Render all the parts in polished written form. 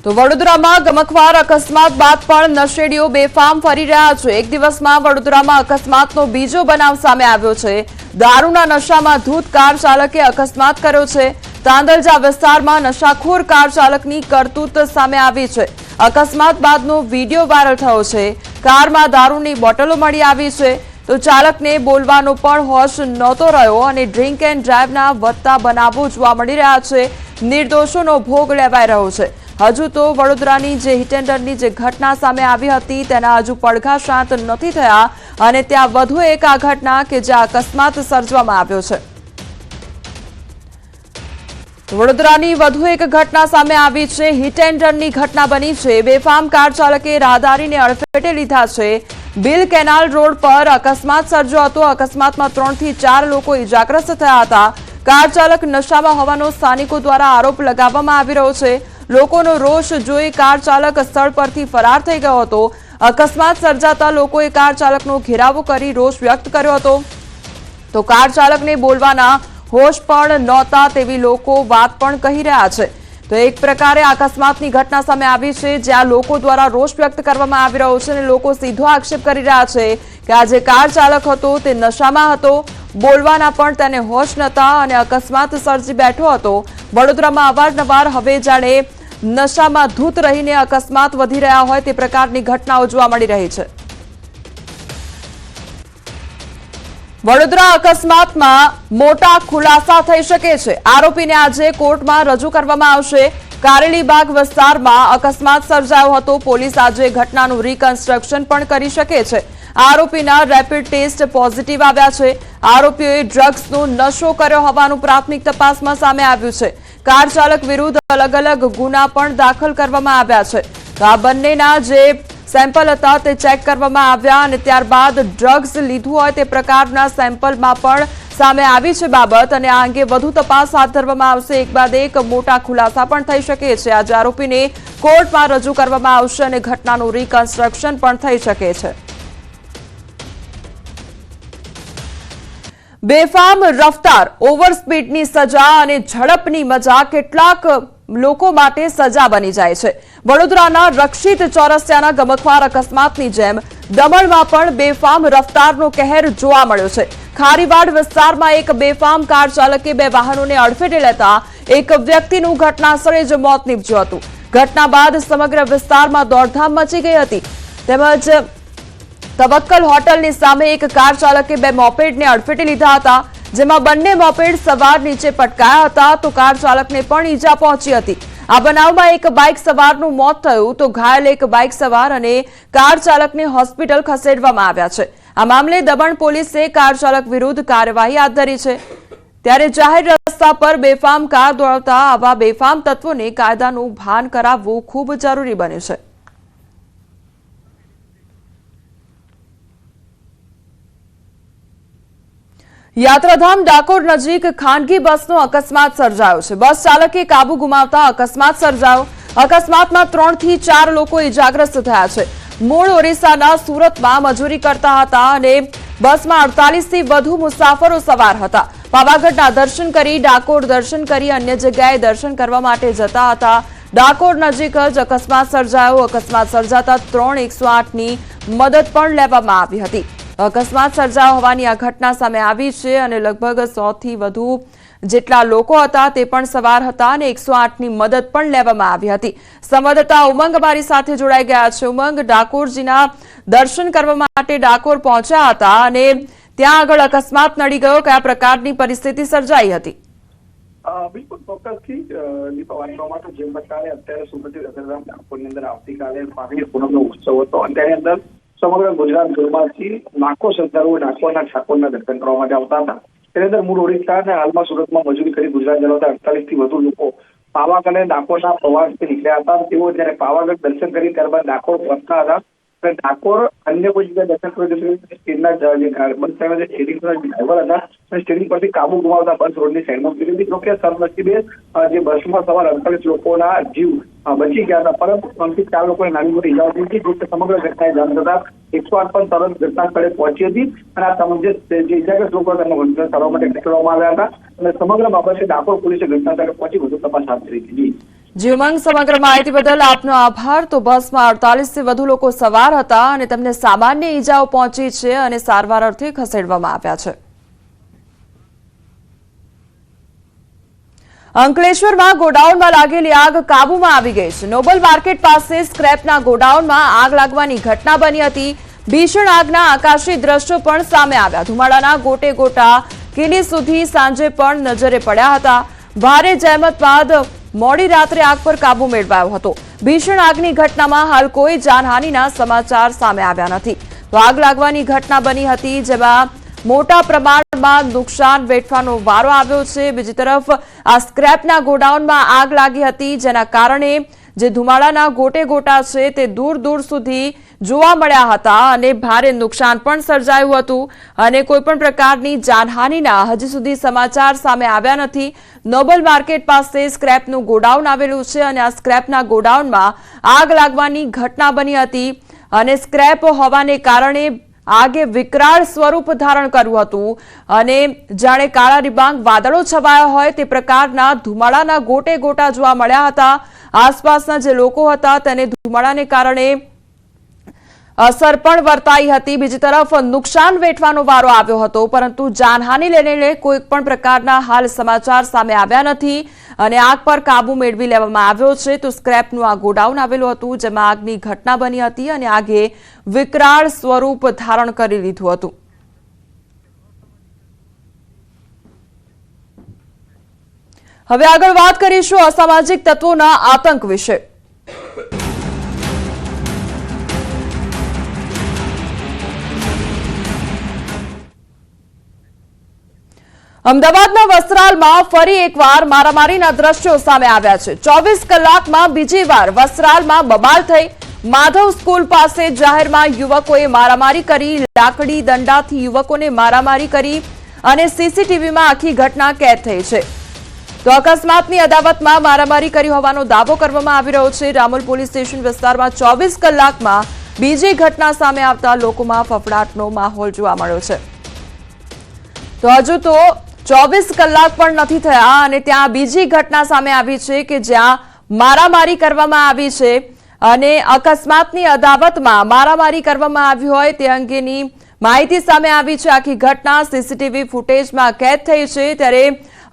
તો વડોદરામાં ગમખ્વાર અકસ્માત બાદ પણ નશેડીઓ બેફામ ફરી રહ્યા છે। એક દિવસમાં વડોદરામાં અકસ્માતનો બીજો બનાવ સામે આવ્યો છે। દારૂના નશામાં ધૂત કાર ચાલકે અકસ્માત કર્યો છે। તાંદલજા વિસ્તારમાં નશાખોર કાર ચાલકની કરતૂત સામે આવી છે। અકસ્માત બાદનો વિડીયો વાયરલ થયો છે। કારમાં દારૂની બોટલો મળી આવી છે તો ચાલકને બોલવાનો પણ હોશ નહોતો રહ્યો અને ડ્રિંક એન્ડ ડ્રાઈવના વધતા બનાવો જોવા મળી રહ્યા છે। નિર્દોષોનો ભોગ લેવાઈ રહ્યો છે। હજુ તો વડોદરાની જે હિટ એન્ડ રનની જે ઘટના સામે આવી હતી તેના હજુ પડઘા શાંત નથી થયા અને ત્યાં વધુ એક આ ઘટના કે જ્યાં અકસ્માત સર્જવામાં આવ્યો છે। વડોદરાની વધુ એક ઘટના સામે આવી છે। હિટ એન્ડ રનની ઘટના બની છે। બેફામ કાર ચાલકે રાહદારીને અડફેટે લીધા છે। બિલ કેનાલ રોડ પર અકસ્માત સર્જ્યો હતો। અકસ્માતમાં 3 થી 4 લોકો ઇજાગ્રસ્ત થયા હતા। કાર ચાલક નશામાં હોવાનો સ્થાનિકો દ્વારા આરોપ લગાવવામાં આવી રહ્યો છે। લોકોનો રોષ જોઈ કાર ચાલક સ્થળ પરથી ફરાર થઈ ગયો હતો। અકસ્માત સર્જાતા લોકોએ કાર ચાલકનો ઘેરાવો કરી રોષ વ્યક્ત કર્યો હતો તો કાર ચાલકને બોલવાના હોશ પણ નહોતા તેવી લોકો વાત પણ કહી રહ્યા છે। તો એક પ્રકારે અકસ્માતની ઘટના સામે આવી છે જ્યાં લોકો દ્વારા રોષ વ્યક્ત કરવામાં આવી રહ્યો છે અને લોકો સીધો આક્ષેપ કરી રહ્યા છે કે આ જે કાર ચાલક હતો તે નશામાં હતો, બોલવાના પણ તેને હોશ નહોતા અને અકસ્માત સર્જી બેઠો હતો। વડોદરામાં અવારનવાર હવે જાણે નશામાં ધૂત રહીને અકસ્માત વધી રહ્યા હોય તે પ્રકારની ઘટનાઓ જોવા મળી રહી છે। વડોદરા અકસ્માતમાં મોટા ખુલાસા થઈ શકે છે। આરોપીને આજે કોર્ટમાં રજૂ કરવામાં આવશે। કારેલીબાગ વિસ્તારમાં અકસ્માત સર્જાયો હતો। પોલીસ આજે ઘટનાનું રિકન્સ્ટ્રક્શન પણ કરી શકે છે। આરોપીના રેપિડ ટેસ્ટ પોઝિટિવ આવ્યા છે। આરોપીઓએ ડ્રગ્સનો નશો કર્યો હોવાનું પ્રાથમિક તપાસમાં સામે આવ્યું છે। કાર ચાલક વિરુદ્ધ અલગ અલગ ગુના પણ દાખલ કરવામાં આવ્યા છે। તો આ બંનેના જે સેમ્પલ હતા તે ચેક કરવામાં આવ્યા અને ત્યારબાદ ડ્રગ્સ લીધું હોય તે પ્રકારના સેમ્પલમાં પણ સામે આવી છે બાબત અને આ અંગે વધુ તપાસ હાથ ધરવામાં આવશે। એક બાદ એક મોટા ખુલાસા પણ થઈ શકે છે। આજે આરોપીને કોર્ટમાં રજૂ કરવામાં આવશે અને ઘટનાનું રિકન્સ્ટ્રક્શન પણ થઈ શકે છે। બેફામ રફતાર, ઓવર સ્પીડની સજા અને ઝડપની મજા કેટલાક લોકો માટે સજા બની જાય છે। વડોદરાના રક્ષિત ચોરસિયાના ગમખ્વાર અકસ્માતની જેમ દમણમાં પણ બેફામ રફતારનો કહેર જોવા મળ્યો છે। ખારીવાડ વિસ્તારમાં એક બેફામ કાર ચાલકે 2 વાહનોને અડફેટે લેતા એક વ્યક્તિનું ઘટનાસ્થળે જ મોત નીપજ્યું હતું। ઘટના બાદ સમગ્ર વિસ્તારમાં દોડધામ મચી ગઈ હતી। તેમજ તવક્કલ હોટલની સામે એક કાર ચાલકે 2 મોપેડને અડફેટે લીધા હતા જેમાં બંને મોપેડ સવાર નીચે પટકાયા હતા તો કાર ચાલકને પણ ઈજા પહોંચી હતી। આ બનાવમાં એક બાઇક સવારનું મોત થયું તો ઘાયલ એક બાઇક સવાર અને કાર ચાલકને હોસ્પિટલ ખસેડવામાં આવ્યા છે। આ મામલે દમણ પોલીસે કાર ચાલક વિરુદ્ધ કાર્યવાહી હાથ ધરી છે। ત્યારે જાહેર રસ્તા પર બેફામ કાર દોડાવતા આવા બેફામ તત્વોને કાયદાનું ભાન કરાવવું ખૂબ જરૂરી બન્યું છે। યાત્રાધામ ડાકોર નજીક ખાનગી બસનો અકસ્માત સર્જાયો છે। બસ ચાલકે કાબુ ગુમાવતા અકસ્માત સર્જાયો। અકસ્માતમાં 3 થી 4 લોકો ઇજાગ્રસ્ત થયા છે। મૂળ ઓરિસ્સાના સુરતમાં મજૂરી કરતા હતા અને બસમાં 48 થી વધુ મુસાફરો સવાર હતા। પાવાગઢના દર્શન કરી ડાકોર દર્શન કરી અન્ય જગ્યાએ દર્શન કરવા માટે જતા હતા। ડાકોર નજીક જ અકસ્માત સર્જાયો। અકસ્માત સર્જાતા 3 108ની મદદ પણ લેવામાં આવી હતી। અકસ્માત સર્જાયો હોવાની આ ઘટના સામે આવી છે અને લગભગ 100 થી વધુ જેટલા લોકો હતા તે પણ સવાર હતા અને 108ની મદદ પણ લેવામાં આવી હતી। સંવાદદાતા ઉમંગ અમારી સાથે જોડાઈ ગયા છે। ઉમંગ, ડાકોરજીના દર્શન કરવા માટે ડાકોર પહોંચ્યા હતા અને ત્યાં આગળ અકસ્માત નડી ગયો, કયા પ્રકારની પરિસ્થિતિ સર્જાઈ હતી? બિલકુલ ચોક્કસથી દીપા વાત કરવા માટે જેમ પ્રકારે અત્યારે સુરતી યાત્રાધામ ડાકોરની અંદર આવતીકાલે ફાગણી પૂનમનો ઉત્સવ હતો અને તેની અંદર સમગ્ર ગુજરાત ભરમાંથી લાખો શ્રદ્ધાળુઓ ડાકોરના ઠાકોરના દર્શન કરવા માટે આવતા હતા। તેની અંદર મૂળ ઓડિશા અને હાલમાં સુરતમાં મજૂરી કરી ગુજરાત જણાવતા 48 થી વધુ લોકો પાવાગઢ અને ડાકોરના પ્રવાસથી નીકળ્યા હતા। તેઓ જયારે પાવાગઢ દર્શન કરી ત્યારબાદ ડાકોર પહોંચતા હતા અને ડાકોર અન્ય કોઈ જગ્યાએ દર્શન કર્યું સ્ટેન્ડના બસ ડ્રાઈવર સ્ટેરિંગ ડ્રાઈવર હતા અને સ્ટેરિંગ પરથી કાબુ ગુમાવતા બસ રોડની સાઈડમાં ઉતરી હતી। જોકે સદનસીબે જે બસમાં સવાર 48 લોકોના જીવ બચી ગયા હતા પરંતુ 3 થી 4 લોકોને નાની મોટી ઇજાઓ થઈ હતી। જો સમગ્ર ઘટનાએ જાણ થતા 108 પણ તરત ઘટના સ્થળે પહોંચી હતી અને આ તમામ જે ઇજાગ્રસ્ત લોકો હતા તેમને વંચન કરવા માટે ખસેડવામાં આવ્યા હતા અને સમગ્ર બાબતે ડાકોર પોલીસે ઘટના સ્થળે પહોંચી વધુ તપાસ હાથ ધરી હતી। જીવમંગ સમગ્ર માહિતી બદલ આપનો આભાર। તો બસમાં 48 થી વધુ લોકો સવાર હતા અને તેમને સામાન્ય ઈજાઓ પહોંચી છે અને સારવાર અર્થે ખસેડવામાં આવ્યા છે। અંકલેશ્વરમાં ગોડાઉનમાં લાગેલી આગ કાબૂમાં આવી ગઈ છે। નોબલ માર્કેટ પાસે સ્ક્રેપના ગોડાઉનમાં આગ લાગવાની ઘટના બની હતી। ભીષણ આગના આકાશી દ્રશ્યો પણ સામે આવ્યા। ધુમાડાના ગોટે ગોટા કિલી સુધી સાંજે પણ નજરે પડ્યા હતા। ભારે જહેમત બાદ મોડી રાત્રે આગ પર કાબુ મેળવાયો હતો। ભીષણ આગની ઘટનામાં હાલ કોઈ જાનહાનિના સમાચાર સામે આવ્યા નથી। તો આગ લાગવાની ઘટના બની હતી જેમાં મોટા પ્રમાણમાં નુકસાન વેઠવાનો વારો આવ્યો છે। બીજી તરફ આ સ્ક્રેપના ગોડાઉનમાં આગ લાગી હતી જેના કારણે જે ધુમાડાના ગોટે ગોટા છે તે દૂર દૂર સુધી જોવા મળ્યા હતા અને ભારે નુકસાન પણ સર્જાયું હતું અને કોઈ પણ પ્રકારની જાનહાનિના હજી સુધી સમાચાર સામે આવ્યા નથી। નોબલ માર્કેટ પાસે સ્ક્રેપનું ગોડાઉન આવેલું છે અને આ સ્ક્રેપના ગોડાઉનમાં આગ લાગવાની ઘટના બની હતી અને સ્ક્રેપ હોવાને કારણે આગે વિકરાળ સ્વરૂપ ધારણ કર્યું હતું અને જાણે કાળા ડિબાંગ વાદળો છવાયા હોય તે પ્રકારના ધુમાડાના ગોટે ગોટા જોવા મળ્યા હતા। આસપાસના જે લોકો હતા તેને ધુમાડાને કારણે અસર પણ વર્તાઈ હતી। બીજી તરફ નુકસાન વેઠવાનો વારો આવ્યો હતો પરંતુ જાનહાનિ લઈને કોઈ પણ પ્રકારના હાલ સમાચાર સામે આવ્યા નથી અને આગ પર કાબુ મેળવી લેવામાં આવ્યો છે। તો સ્ક્રેપનું આ ગોડાઉન આવેલું હતું જેમાં આગની ઘટના બની હતી અને આગે વિકરાળ સ્વરૂપ ધારણ કરી લીધું હતું। હવે આગળ વાત કરીશું અસામાજિક તત્વોના આતંક વિશે। અમદાવાદના વસ્ત્રાલમાં ફરી એકવાર મારામારીના દ્રશ્યો સામે આવ્યા છે। 24 કલાકમાં બીજી વાર વસ્ત્રાલમાં બબાલ થઈ। માધવ સ્કૂલ પાસે જાહેરમાં યુવકોએ મારામારી કરી। લાકડી દંડાથી યુવકોને મારામારી કરી અને સીસીટીવીમાં આખી ઘટના કેદ થઈ છે। તો અકસ્માતની અદાવતમાં મારામારી કરી હોવાનો દાવો કરવામાં આવી રહ્યો છે। રામોલ પોલીસ સ્ટેશન વિસ્તારમાં 24 કલાકમાં બીજી ઘટના સામે આવતા લોકોમાં ફફડાટનો માહોલ જોવા મળ્યો છે। તો હજુ તો 24 કલાક પણ નથી થયા અને ત્યાં બીજી ઘટના સામે આવી છે કે જ્યાં મારામારી કરવામાં આવી છે અને અકસ્માતની અદાવતમાં મારામારી કરવામાં આવી હોય તે અંગેની માહિતી સામે આવી છે। આખી ઘટના સીસીટીવી ફૂટેજમાં કેદ થઈ છે। ત્યારે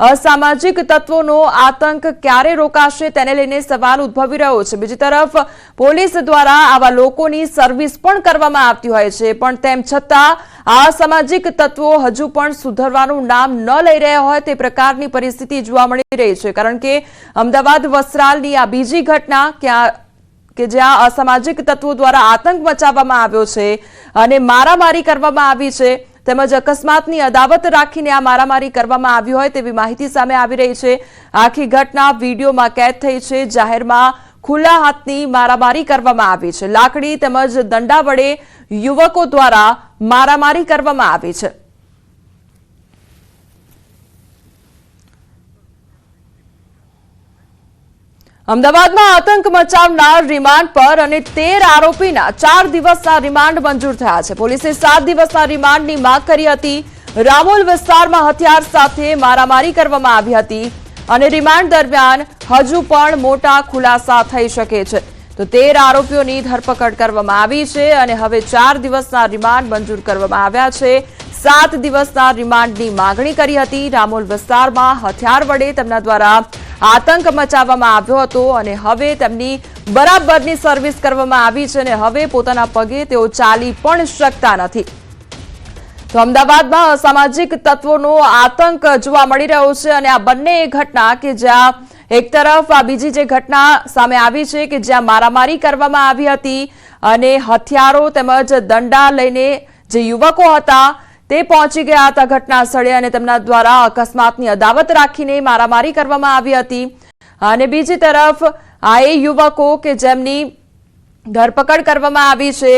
અસામાજિક તત્વોનો આતંક ક્યારે રોકાશે તેને લઈને સવાલ ઉદ્ભવી રહ્યો છે। બીજી તરફ પોલીસ દ્વારા આવા લોકોની સર્વિસ પણ કરવામાં આવતી હોય છે પણ તેમ છતાં આ અસામાજિક તત્વો હજુ પણ સુધરવાનું નામ ન લઈ રહ્યા હોય તે પ્રકારની પરિસ્થિતિ જોવા મળી રહી છે। કારણ કે અમદાવાદ વસ્ત્રાલની આ બીજી ઘટના કે જ્યાં અસામાજિક તત્વો દ્વારા આતંક મચાવવામાં આવ્યો છે અને મારામારી કરવામાં આવી છે તેમજ અકસ્માતની અદાવત રાખીને આ મારામારી કરવામાં આવી હોય તેવી માહિતી સામે આવી રહી છે। આખી ઘટના વિડીયોમાં કેદ થઈ છે। જાહેરમાં ખુલ્લા હાથની મારામારી કરવામાં આવી છે। લાકડી તેમજ દંડા વડે યુવકો દ્વારા મારામારી કરવામાં આવી છે। અમદાવાદમાં આતંક મચાવનાર રિમાન્ડ પર અને 13 આરોપીના 4 દિવસના રિમાન્ડ મંજૂર થયા છે। પોલીસે 7 દિવસના રિમાન્ડની માંગ કરી હતી। રામોલ વિસ્તારમાં હથિયાર સાથે મારામારી કરવામાં આવી હતી અને રિમાન્ડ દરમિયાન હજુ પણ મોટા ખુલાસા થઈ શકે છે। તો 13 આરોપીઓની ધરપકડ કરવામાં આવી છે અને હવે 4 દિવસના રિમાન્ડ મંજૂર કરવામાં આવ્યા છે। 7 દિવસના રિમાન્ડની માંગણી કરી હતી। રામોલ વિસ્તારમાં હથિયાર વડે તેમના દ્વારા આતંક મચાવવામાં આવ્યો હતો અને હવે તેમની બરાબરની સર્વિસ કરવામાં આવી છે અને હવે પોતાના પગે તેઓ ચાલી પણ શકતા નથી। તો અમદાવાદમાં અસામાજિક તત્વોનો આતંક જોવા મળી રહ્યો છે અને આ બંને ઘટના કે જ્યાં એક તરફ આ બીજી જે ઘટના સામે આવી છે કે જ્યાં મારામારી કરવામાં આવી હતી અને હથિયારો તેમજ દંડા લઈને જે યુવકો હતા તે પહોંચી ગયા હતા ઘટના સ્થળે અને તેમના દ્વારા અકસ્માતની અદાવત રાખીને મારામારી કરવામાં આવી હતી અને બીજી તરફ આ એ યુવકો કે જેમની ધરપકડ કરવામાં આવી છે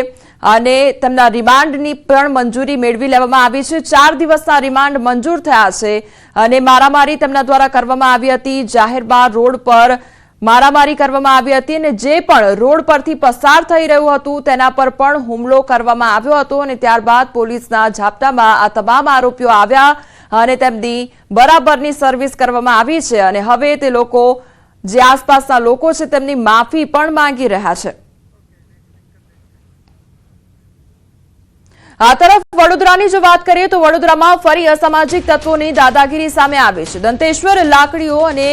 અને તેમના રિમાન્ડની પણ મંજૂરી મેળવી લેવામાં આવી છે। 4 દિવસના રિમાન્ડ મંજૂર થયા છે અને મારામારી તેમના દ્વારા કરવામાં આવી હતી। જાહેરમાં રોડ પર મારામારી કરવામાં આવી હતી અને જે પણ રોડ પરથી પસાર થઈ રહ્યું હતું તેના પર પણ હુમલો કરવામાં આવ્યો હતો અને ત્યારબાદ પોલીસના ઝાપટામાં આ તમામ આરોપીઓ આવ્યા અને તેમની બરાબરની સર્વિસ કરવામાં આવી છે અને હવે તે લોકો જે આસપાસના લોકો છે તેમની માફી પણ માંગી રહ્યા છે। આ તરફ વડોદરાની જો વાત કરીએ તો વડોદરામાં ફરી અસામાજિક તત્વોની દાદાગીરી સામે આવી છે। દંતેશ્વર લાકડીઓ અને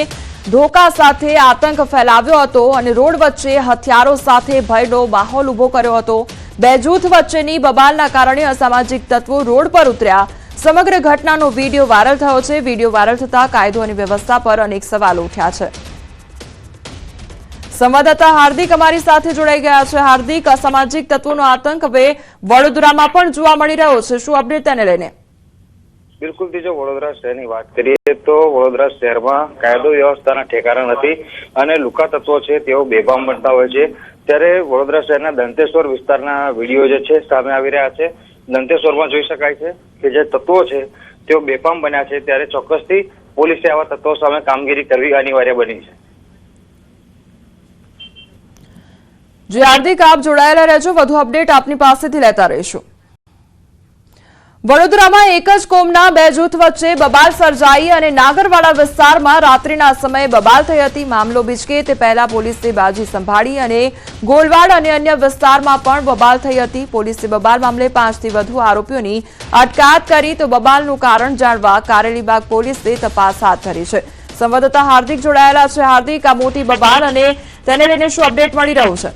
ધોકા સાથે આતંક ફેલાવ્યો હતો અને રોડ વચ્ચે હથિયારો સાથે ભયનો માહોલ ઉભો કર્યો હતો। બે જૂથ વચ્ચેની બબાલના કારણે અસામાજિક તત્વો રોડ પર ઉતર્યા। સમગ્ર ઘટનાનો વિડીયો વાયરલ થયો છે। વિડીયો વાયરલ થતા કાયદો અને વ્યવસ્થા પર અનેક સવાલો ઉઠ્યા છે। સંવાદદાતા હાર્દિક અમારી સાથે જોડાઈ ગયા છે। હાર્દિક, અસામાજિક તત્વોનો આતંક હવે વડોદરામાં પણ જોવા મળી રહ્યો છે, શું અપડેટ તેને લઈને? બિલકુલ, જો વડોદરા શહેરની વાત કરીએ તો વડોદરા શહેરમાં કાયદો વ્યવસ્થાના ઠેકાણા નથી અને લુકા તત્વો છે તેઓ બેફામ બનતા હોય છે। ત્યારે વડોદરા શહેરના દંતેશ્વર વિસ્તારના વિડીયો જે છે સામે આવી રહ્યા છે। દંતેશ્વરમાં જોઈ શકાય છે કે જે તત્વો છે તેઓ બેફામ બન્યા છે, ત્યારે ચોક્કસથી પોલીસે આવા તત્વો સામે કામગીરી કરવી અનિવાર્ય બની છે। જે હાર્દિક, આપ જોડાયેલા રહેજો, વધુ અપડેટ આપની પાસેથી લેતા રહીશું। વડોદરામાં એક જ કોમના બે જૂથ વચ્ચે બબાલ સર્જાઈ અને નાગરવાડા વિસ્તારમાં રાત્રિના સમયે બબાલ થઈ હતી। મામલો બીચકે તે પહેલા પોલીસે બાજી સંભાળી અને ગોલવાડ અને અન્ય વિસ્તારમાં પણ બબાલ થઈ હતી। પોલીસે બબાલ મામલે 5 થી વધુ આરોપીઓની અટકાયત કરી તો બબાલનું કારણ જાણવા કારેલીબાગ પોલીસે તપાસ હાથ ધરી છે। સંવાદદાતા હાર્દિક જોડાયેલા છે। હાર્દિક, આ મોટી બબાલ અને તેને લઈને શું અપડેટ મળી રહ્યું છે?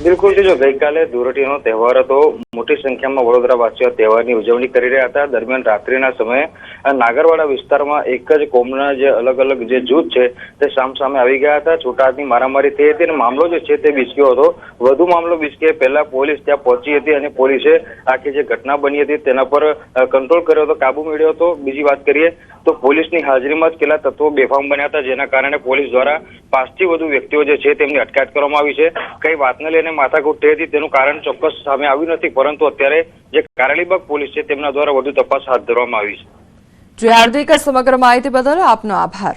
બિલકુલ, જો ગઈકાલે ધૂળેટીનો તહેવાર હતો, મોટી સંખ્યામાં વડોદરાવાસીઓ તહેવારની ઉજવણી કરી રહ્યા હતા। દરમિયાન રાત્રિના સમયે નાગરવાડા વિસ્તારમાં એક જ કોમના જે અલગ અલગ જે જૂથ છે તે સામસામે આવી ગયા હતા। છૂટાહાથની મારામારી થઈ હતી અને મામલો જે છે તે બીચક્યો હતો। વધુ મામલો બીચકે પહેલા પોલીસ ત્યાં પહોંચી હતી અને પોલીસે આખી જે ઘટના બની હતી તેના પર કંટ્રોલ કર્યો હતો, કાબુ મેળવ્યો હતો। બીજી વાત કરીએ તો પોલીસની હાજરીમાં જ કેટલા તત્વો બેફામ બન્યા હતા, જેના કારણે પોલીસ દ્વારા 5 થી વધુ વ્યક્તિઓ જે છે તેમની અટકાયત કરવામાં આવી છે। કઈ વાતને લઈને માથાકૂટ થઈ હતી તેનું કારણ ચોક્કસ સામે આવ્યું નથી, પરંતુ અત્યારે જે કારેલીબાગ પોલીસ છે તેમના દ્વારા વધુ તપાસ હાથ ધરવામાં આવી છે। જે હાર્દિક, સમગ્ર માહિતી બદલ આપનો આભાર।